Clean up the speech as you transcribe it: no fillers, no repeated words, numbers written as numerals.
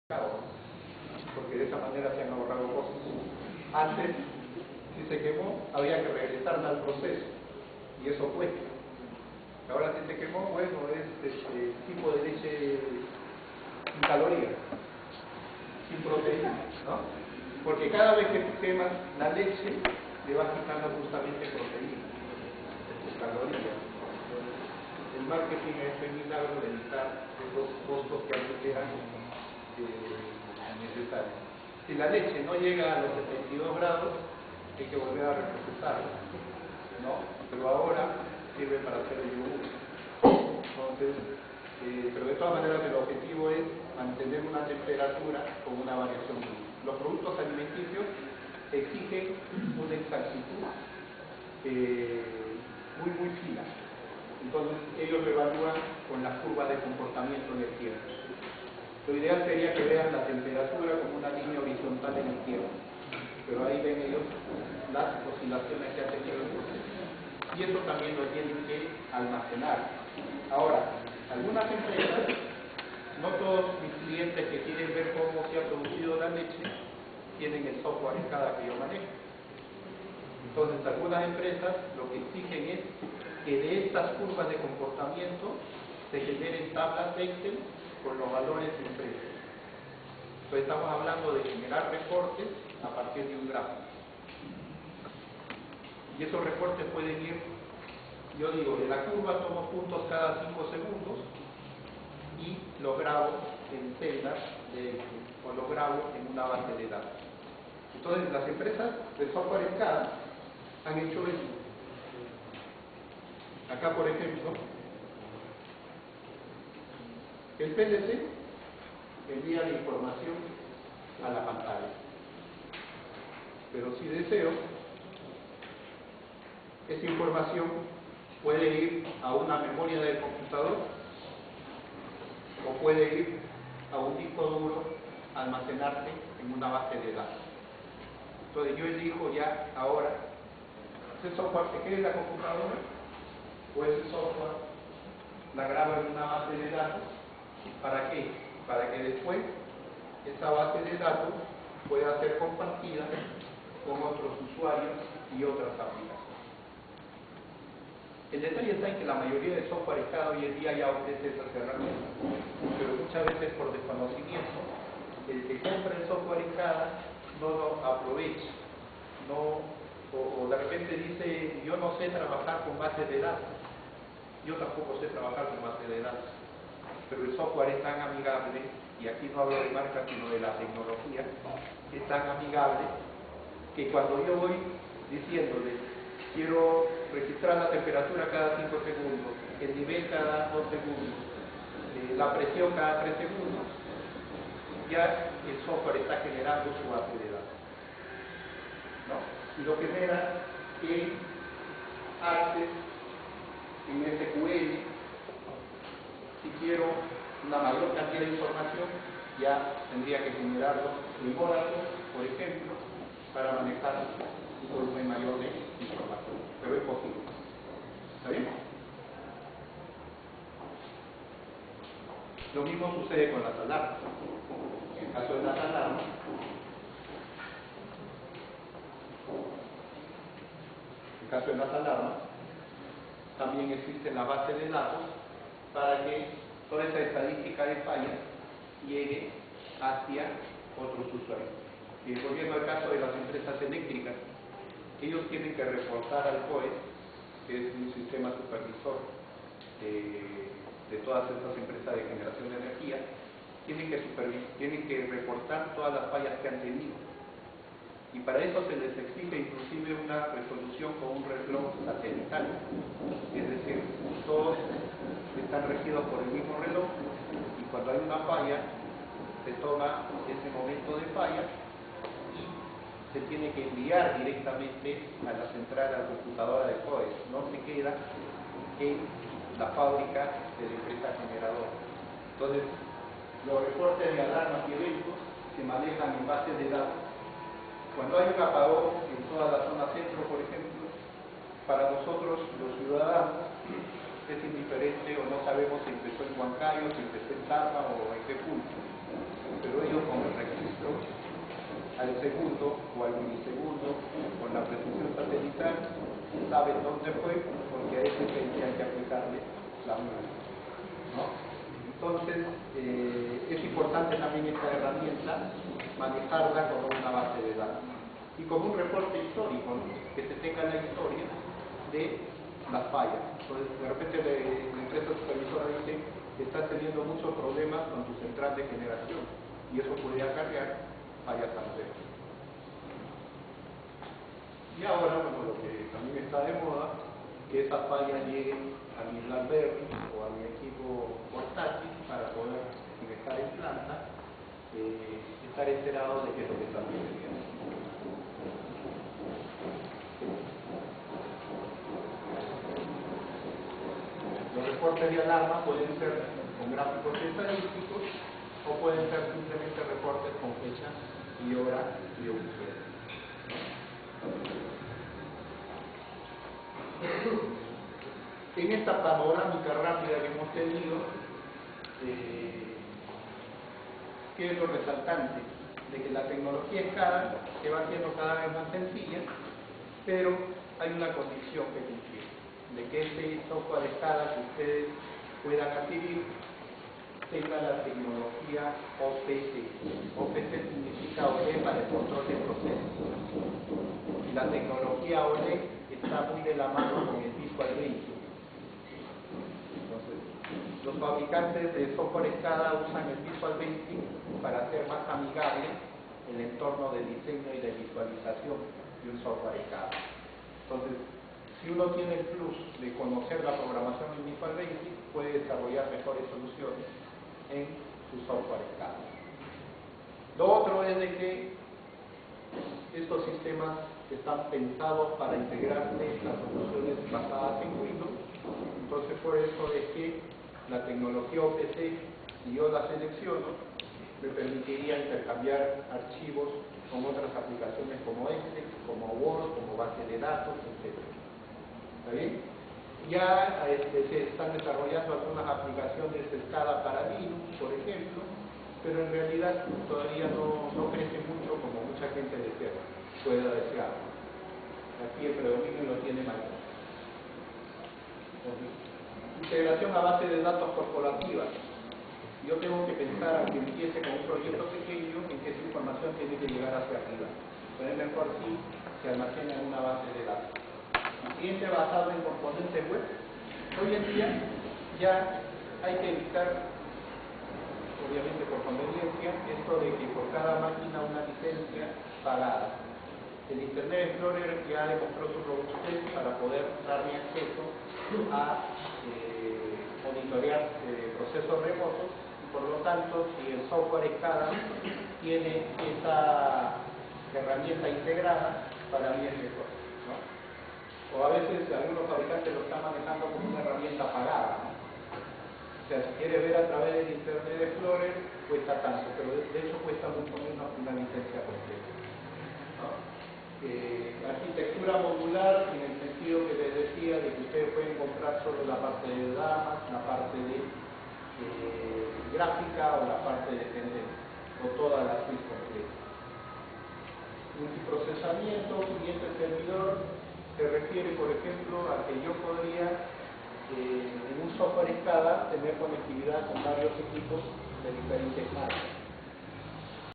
porque de esa manera se han ahorrado costos. Antes, si se quemó, había que regresar al proceso, y eso cuesta. Ahora si se quemó, bueno, es tipo de leche sin calorías, sin proteína, ¿no? Porque cada vez que tú quemas la leche, le vas quitando justamente proteína, calorías. El marketing es el milagro de evitar esos costos que antes eran necesarios. Si la leche no llega a los 72 grados, hay que volver a reprocesarla, ¿no? Pero ahora sirve para hacer el yogur. Entonces, pero de todas maneras el objetivo es mantener una temperatura con una variación mínima. Los productos alimenticios exigen una exactitud muy fina. Entonces ellos lo evalúan con las curvas de comportamiento en el tiempo. Lo ideal sería que vean la temperatura como una línea horizontal en el tiempo, pero ahí ven ellos las oscilaciones que ha tenido el proceso. Y eso también lo tienen que almacenar. Ahora, algunas empresas, no todos mis clientes que quieren ver cómo se ha producido la leche, tienen el software en cada que yo manejo. Entonces, algunas empresas lo que exigen es que de estas curvas de comportamiento se generen tablas Excel con los valores impresos. Entonces estamos hablando de generar reportes a partir de un gráfico. Y esos reportes pueden ir, yo digo, de la curva tomo puntos cada 5 segundos y los grabo en celdas de Excel o los grabo en una base de datos. Entonces las empresas de software en CAD han hecho eso. Acá, por ejemplo, el PLC envía la información a la pantalla. Pero si deseo, esa información puede ir a una memoria del computador o puede ir a un disco duro a almacenarse en una base de datos. Entonces yo elijo ya ahora, ese software se quede en la computadora o ese software la grabo en una base de datos. ¿Para qué? Para que después esa base de datos pueda ser compartida con otros usuarios y otras aplicaciones. El detalle está en que la mayoría de software cada hoy en día ya ofrece esas herramientas, pero muchas veces por desconocimiento, el que compra el software en cada no lo aprovecha, o de repente dice, yo no sé trabajar con bases de datos, yo tampoco sé trabajar con bases de datos, pero el software es tan amigable, y aquí no hablo de marca sino de la tecnología, es tan amigable que cuando yo voy diciéndole quiero registrar la temperatura cada 5 segundos, el nivel cada 2 segundos, la presión cada 3 segundos, ya el software está generando su base de datos, ¿no? Y lo genera en Access, en SQL. Si quiero una mayor cantidad de información, ya tendría que generarlo en Oracle, por ejemplo, para manejar un volumen mayor de información. Pero es posible. ¿Está bien? Lo mismo sucede con las alarmas. En el caso de las alarmas, también existe la base de datos para que toda esa estadística de fallas llegue hacia otros usuarios. Y volviendo al caso de las empresas eléctricas, ellos tienen que reportar al COE, que es un sistema supervisor de todas estas empresas de generación de energía, tienen que reportar todas las fallas que han tenido. Y para eso se les exige inclusive una resolución con un reloj satelital. Es decir, todos están regidos por el mismo reloj y cuando hay una falla, se toma ese momento de falla y se tiene que enviar directamente a la central, a la computadora de COE. No se queda en la fábrica de la empresa generadora. Entonces, los reportes de alarmas y eventos se manejan en bases de datos. Cuando hay un apagón en toda la zona centro, por ejemplo, para nosotros, los ciudadanos, es indiferente o no sabemos si empezó en Huancayo, si empezó en Tarma o en qué punto. Pero ellos segundo o al milisegundo, con la precisión satelital, sabe dónde fue, porque a ese tenía que aplicarle la multa, ¿no? Entonces, es importante también esta herramienta, manejarla como una base de datos y como un reporte histórico, ¿no? Que se tenga la historia de las fallas. Entonces, de repente la empresa supervisora dice que está teniendo muchos problemas con tu central de generación y eso podría acarrear fallas al red. Y ahora, bueno, lo que también está de moda, que esas fallas lleguen a mi BlackBerry o a mi equipo portátil para poder, sin estar en planta, estar enterado de qué es lo que está sucediendo. Los reportes de alarma pueden ser con gráficos estadísticos o pueden ser simplemente reportes con fecha y hora de uso. En esta panorámica rápida que hemos tenido, ¿qué es lo resaltante? De que la tecnología SCADA se va haciendo cada vez más sencilla, pero hay una condición que cumplir, de que este software SCADA que ustedes puedan adquirir tenga la tecnología OPC. OPC significa OLED para el control de procesos. Y la tecnología OLED está muy de la mano con el Visual Basic. Entonces, los fabricantes de software SCADA usan el Visual Basic para hacer más amigable el entorno de diseño y de visualización de un software SCADA. Entonces, si uno tiene el plus de conocer la programación en Visual Basic, puede desarrollar mejores soluciones en su software SCADA. Lo otro es de que estos sistemas están pensados para integrarse a soluciones basadas en Windows. Entonces, por eso es que la tecnología OPC, si yo la selecciono, me permitiría intercambiar archivos con otras aplicaciones como Excel, como Word, como base de datos, etc. ¿Está bien? Ya se están desarrollando algunas aplicaciones SCADA para Linux, por ejemplo, pero en realidad todavía no crece mucho como mucha gente pueda desear. Aquí el predominio lo tiene Microsoft. Integración a base de datos corporativa. Yo tengo que pensar, aunque empiece con un proyecto pequeño, en que esa información tiene que llegar hacia arriba. Pero es mejor si se almacena en una base de datos. Cliente basado en componentes web. Hoy en día ya hay que evitar, obviamente por conveniencia, esto de que por cada máquina una licencia pagada. El Internet Explorer ya demostró su robustez para poder darle acceso a monitorear procesos remotos y por lo tanto si el software SCADA tiene esa herramienta integrada, para mí es mejor, ¿no? O a veces algunos fabricantes lo están manejando como una herramienta pagada, ¿no? O sea, si quieres ver a través del Internet Explorer cuesta tanto, pero de hecho cuesta mucho menos que una licencia completa, ¿no? Arquitectura modular en el sentido que les decía de que ustedes pueden comprar solo la parte de damas, la parte de gráfica o la parte de tendencia, o toda la suite completa. Multiprocesamiento, cliente servidor, se refiere, por ejemplo, a que yo podría en un software SCADA tener conectividad con varios equipos de diferentes marcas.